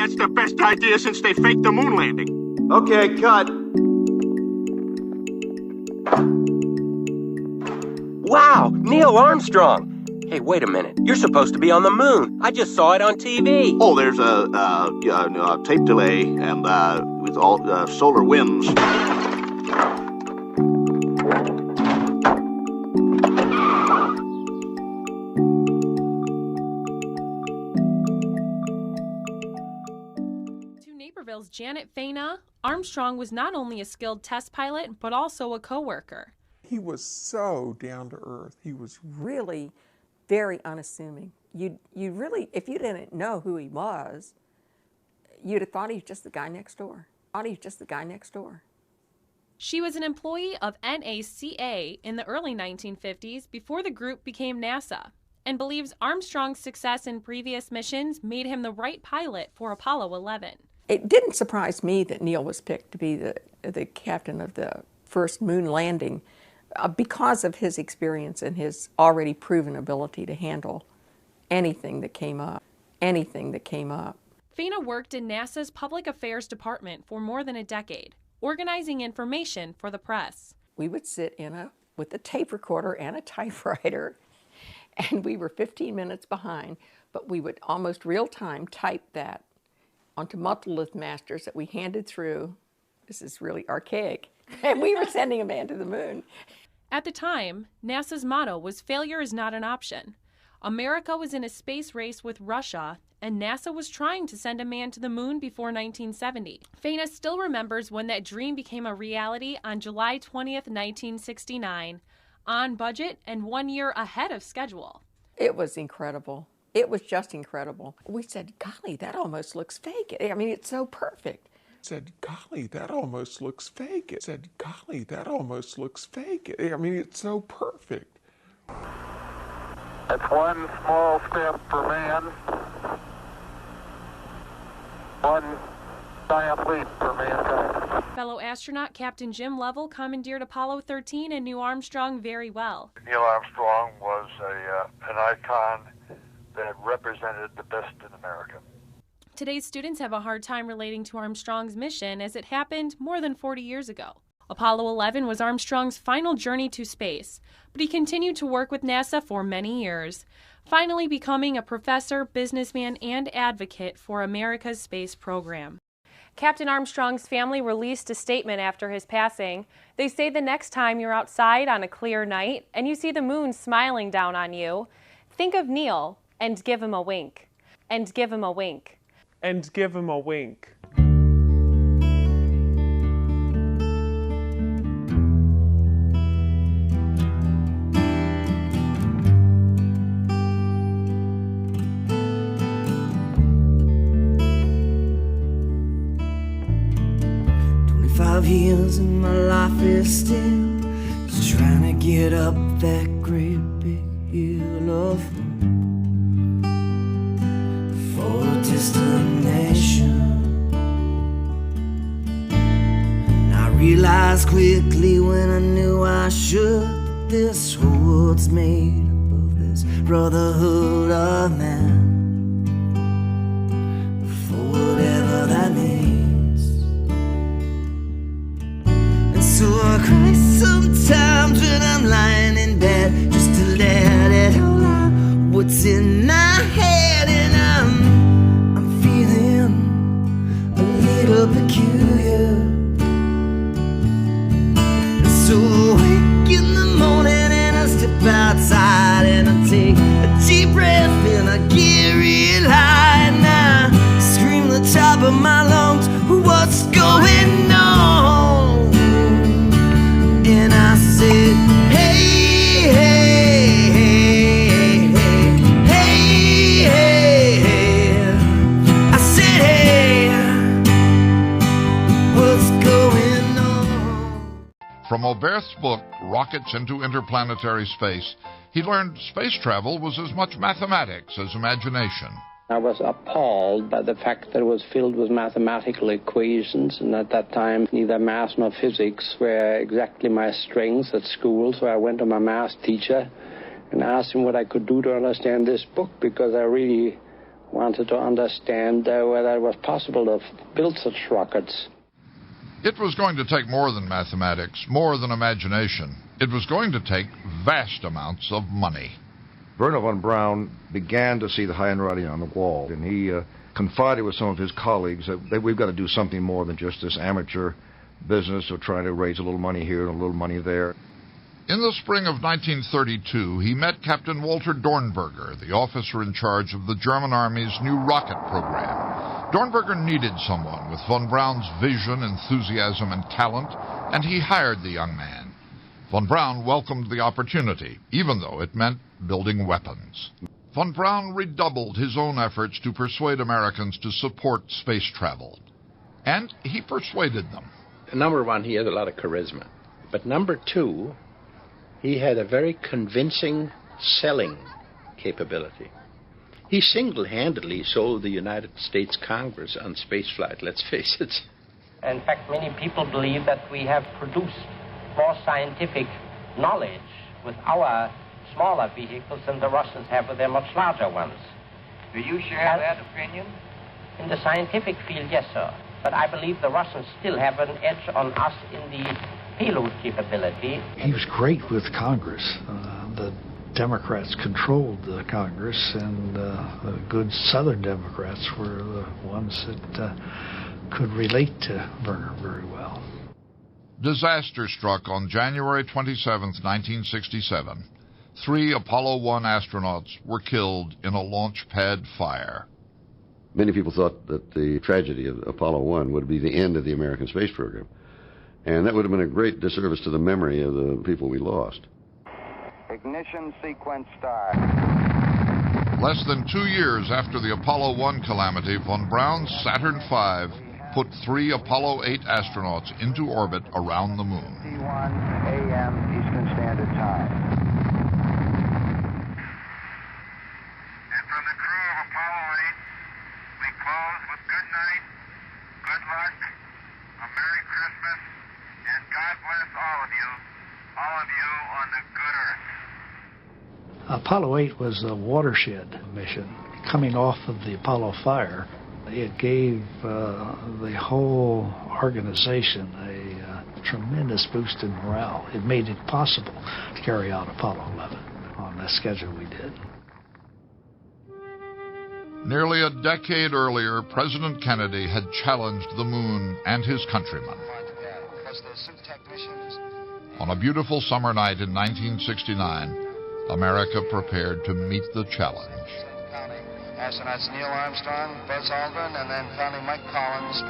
that's the best idea since they faked the moon landing. Okay, cut. Wow, Neil Armstrong. Hey, wait a minute. You're supposed to be on the moon. I just saw it on TV. Oh, there's a tape delay and with all solar winds. To Naperville's Janet Faina, Armstrong was not only a skilled test pilot, but also a co-worker. He was so down to earth. He was really very unassuming. You really, if you didn't know who he was, you'd have thought he was just the guy next door. She was an employee of NACA in the early 1950s before the group became NASA, and believes Armstrong's success in previous missions made him the right pilot for Apollo 11. It didn't surprise me that Neil was picked to be the captain of the first moon landing because of his experience and his already proven ability to handle anything that came up. Faina worked in NASA's Public Affairs Department for more than a decade, organizing information for the press. We would sit with a tape recorder and a typewriter, and we were 15 minutes behind, but we would almost real time type that onto multilith masters that we handed through. This is really archaic. And we were sending a man to the moon. At the time, NASA's motto was "Failure is not an option." America was in a space race with Russia, and NASA was trying to send a man to the moon before 1970. Faina still remembers when that dream became a reality on July 20th, 1969, on budget and 1 year ahead of schedule. It was incredible. It was just incredible. We said, golly, that almost looks fake. I mean, it's so perfect. said, golly, that almost looks fake. It said, golly, that almost looks fake. I mean, it's so perfect. It's one small step for man, one giant leap for mankind. Fellow astronaut Captain Jim Lovell commandeered Apollo 13 and knew Armstrong very well. Neil Armstrong was an icon that represented the best in America. Today's students have a hard time relating to Armstrong's mission as it happened more than 40 years ago. Apollo 11 was Armstrong's final journey to space, but he continued to work with NASA for many years, finally becoming a professor, businessman, and advocate for America's space program. Captain Armstrong's family released a statement after his passing. They say the next time you're outside on a clear night and you see the moon smiling down on you, think of Neil and give him a wink. And give him a wink. And give him a wink. 25 years and my life is still just trying to get up that great big hill of for a destination. And I realized quickly when I knew I should, this whole world's made up of this brotherhood of man, for whatever that means. So I cry sometimes when I'm lying in bed, just to let it all out what's in my head. And I'm feeling a little peculiar. And so I wake in the morning and I step outside and I take a deep breath and I get real high. And I scream the top of my lungs, what's going on? And I said, hey, hey, hey, hey, hey, hey. I said, hey, what's going on? From Aubert's book, Rockets into Interplanetary Space, he learned space travel was as much mathematics as imagination. I was appalled by the fact that it was filled with mathematical equations, and at that time neither math nor physics were exactly my strengths at school, so I went to my math teacher and asked him what I could do to understand this book, because I really wanted to understand whether it was possible to build such rockets. It was going to take more than mathematics, more than imagination. It was going to take vast amounts of money. Werner von Braun began to see the handwriting on the wall, and he confided with some of his colleagues that we've got to do something more than just this amateur business of trying to raise a little money here and a little money there. In the spring of 1932, he met Captain Walter Dornberger, the officer in charge of the German Army's new rocket program. Dornberger needed someone with von Braun's vision, enthusiasm, and talent, and he hired the young man. Von Braun welcomed the opportunity, even though it meant building weapons. Von Braun redoubled his own efforts to persuade Americans to support space travel. And he persuaded them. Number one, he had a lot of charisma. But number two, he had a very convincing selling capability. He single-handedly sold the United States Congress on spaceflight, let's face it. In fact, many people believe that we have produced more scientific knowledge with our smaller vehicles than the Russians have with their much larger ones. Do you share that opinion? In the scientific field, yes, sir. But I believe the Russians still have an edge on us in the payload capability. He was great with Congress. The Democrats controlled the Congress, and the good Southern Democrats were the ones that could relate to Werner very well. Disaster struck on January 27, 1967. 3 Apollo 1 astronauts were killed in a launch pad fire. Many people thought that the tragedy of Apollo 1 would be the end of the American space program. And that would have been a great disservice to the memory of the people we lost. Ignition sequence start. Less than 2 years after the Apollo 1 calamity, von Braun's Saturn V put 3 Apollo 8 astronauts into orbit around the moon. 1 a.m. Eastern Standard Time. And from the crew of Apollo 8, we close with good night, good luck, a Merry Christmas, and God bless all of you on the good earth. Apollo 8 was a watershed mission. Coming off of the Apollo fire, it gave the whole organization a tremendous boost in morale. It made it possible to carry out Apollo 11 on the schedule we did. Nearly a decade earlier, President Kennedy had challenged the moon and his countrymen. On a beautiful summer night in 1969, America prepared to meet the challenge. Astronauts Neil Armstrong, Buzz Aldrin, and then finally Mike Collins.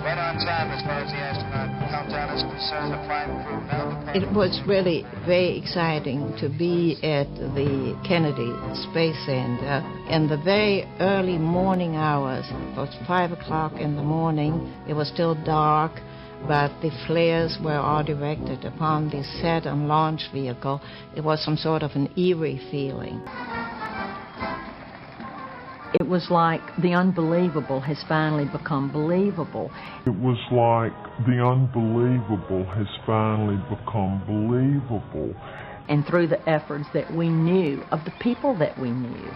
Right on time as far as the astronaut countdown is concerned. The prime crew now. It was really very exciting to be at the Kennedy Space Center in the very early morning hours. It was 5 o'clock in the morning. It was still dark, but the flares were all directed upon the Saturn launch vehicle. It was some sort of an eerie feeling. It was like the unbelievable has finally become believable. It was like the unbelievable has finally become believable. And through the efforts that we knew, of the people that we knew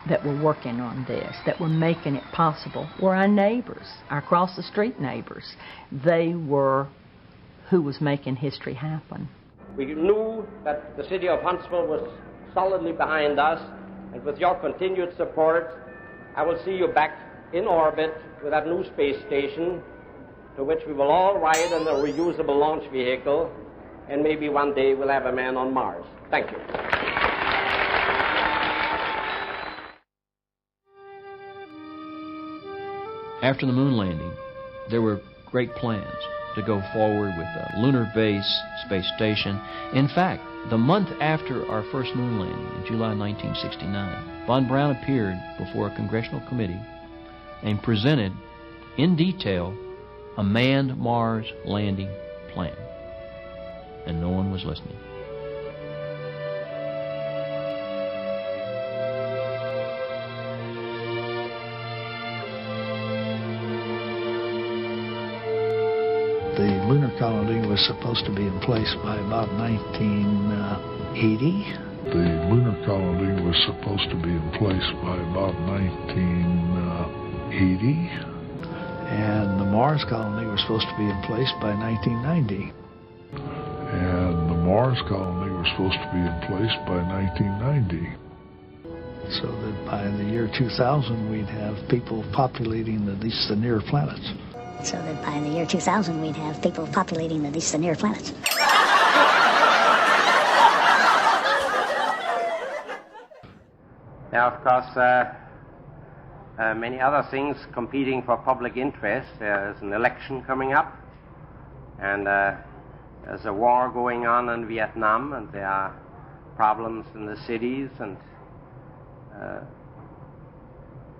that were working on this, that were making it possible, were our neighbors, our across-the-street neighbors. They were who was making history happen. We knew that the city of Huntsville was solidly behind us, and with your continued support, I will see you back in orbit with that new space station, to which we will all ride in a reusable launch vehicle, and maybe one day we'll have a man on Mars. Thank you. After the moon landing, there were great plans to go forward with a lunar base, space station. In fact, the month after our first moon landing in July 1969, von Braun appeared before a congressional committee and presented in detail a manned Mars landing plan. And no one was listening. The lunar colony was supposed to be in place by about 1980. The lunar colony was supposed to be in place by about 1980. And the Mars colony was supposed to be in place by 1990. And the Mars colony was supposed to be in place by 1990. So that by the year 2000, we'd have people populating at least the near planets. So that by the year 2000, we'd have people populating at least the near planets. There are, of course, many other things competing for public interest. There's an election coming up, and there's a war going on in Vietnam, and there are problems in the cities, and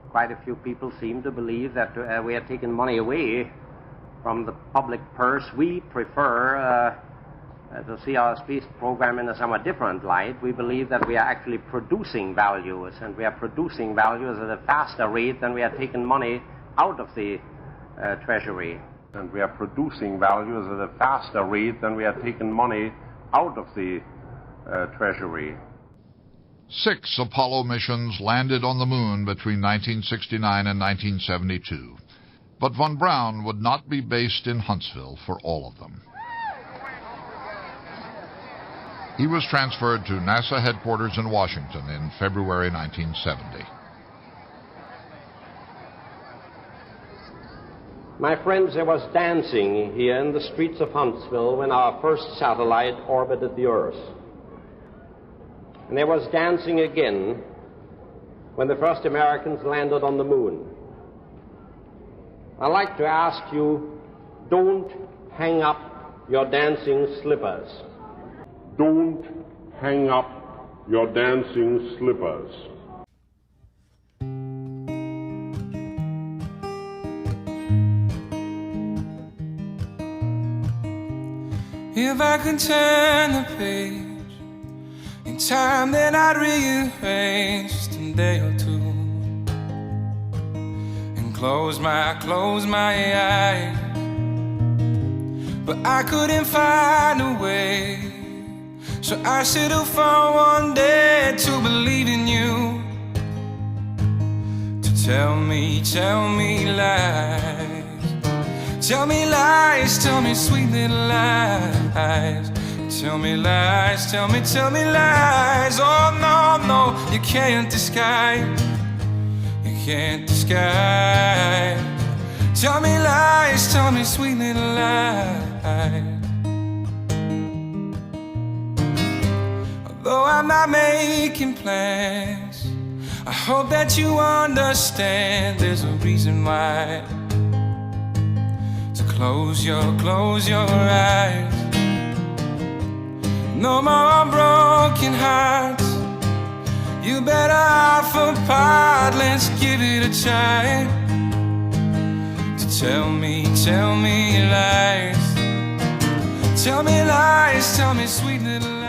quite a few people seem to believe that we are taking money away from the public purse. We prefer to see our space program in a somewhat different light. We believe that we are actually producing values, and we are producing values at a faster rate than we are taking money out of the treasury. And we are producing values at a faster rate than we are taking money out of the treasury. 6 Apollo missions landed on the moon between 1969 and 1972. But von Braun would not be based in Huntsville for all of them. He was transferred to NASA headquarters in Washington in February 1970. My friends, there was dancing here in the streets of Huntsville when our first satellite orbited the Earth. And there was dancing again when the first Americans landed on the moon. I'd like to ask you, don't hang up your dancing slippers. Don't hang up your dancing slippers. If I could turn the page in time, then I'd rearrange just a day or two and close my eyes. But I couldn't find a way, so I settled for one day to believe in you, to tell me lies. Tell me lies, tell me sweet little lies. Tell me lies, tell me lies. Oh no, you can't disguise. You can't disguise. Tell me lies, tell me sweet little lies. Although I'm not making plans, I hope that you understand there's a reason why. Close your eyes. No more broken hearts. You better off apart. Let's give it a try. To tell me lies. Tell me lies. Tell me sweet little lies.